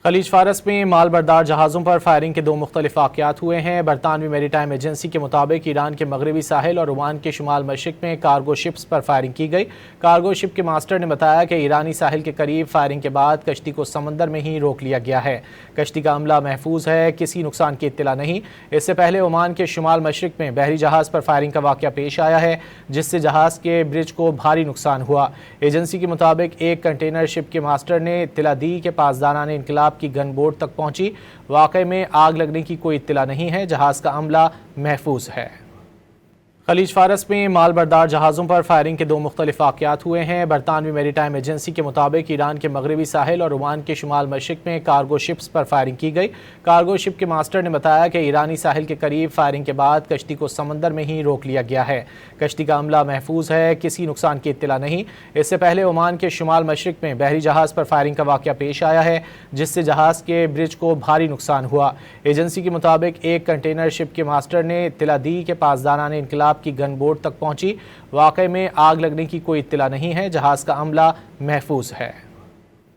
خلیج فارس میں مال بردار جہازوں پر فائرنگ کے دو مختلف واقعات ہوئے ہیں۔ برطانوی میری ٹائم ایجنسی کے مطابق ایران کے مغربی ساحل اور عمان کے شمال مشرق میں کارگو شپس پر فائرنگ کی گئی۔ کارگو شپ کے ماسٹر نے بتایا کہ ایرانی ساحل کے قریب فائرنگ کے بعد کشتی کو سمندر میں ہی روک لیا گیا ہے۔ کشتی کا عملہ محفوظ ہے، کسی نقصان کی اطلاع نہیں۔ اس سے پہلے عمان کے شمال مشرق میں بحری جہاز پر فائرنگ کا واقعہ پیش آیا ہے، جس سے جہاز کے برج کو بھاری نقصان ہوا۔ ایجنسی کے مطابق ایک کنٹینر شپ کے ماسٹر نے اطلاع دی کہ پاسداران انقلاب کی گن بوٹ تک پہنچی۔ واقعے میں آگ لگنے کی کوئی اطلاع نہیں ہے، جہاز کا عملہ محفوظ ہے۔ خلیج فارس میں مال بردار جہازوں پر فائرنگ کے دو مختلف واقعات ہوئے ہیں۔ برطانوی میری ٹائم ایجنسی کے مطابق ایران کے مغربی ساحل اور عمان کے شمال مشرق میں کارگو شپس پر فائرنگ کی گئی۔ کارگو شپ کے ماسٹر نے بتایا کہ ایرانی ساحل کے قریب فائرنگ کے بعد کشتی کو سمندر میں ہی روک لیا گیا ہے۔ کشتی کا عملہ محفوظ ہے، کسی نقصان کی اطلاع نہیں۔ اس سے پہلے عمان کے شمال مشرق میں بحری جہاز پر فائرنگ کا واقعہ پیش آیا ہے، جس سے جہاز کے برج کو بھاری نقصان ہوا۔ ایجنسی کے مطابق ایک کنٹینر شپ کے ماسٹر نے اطلاع دی کہ پاسداران انقلاب کی گن بوٹ تک پہنچی۔ واقعے میں آگ لگنے کی کوئی اطلاع نہیں ہے، جہاز کا عملہ محفوظ ہے۔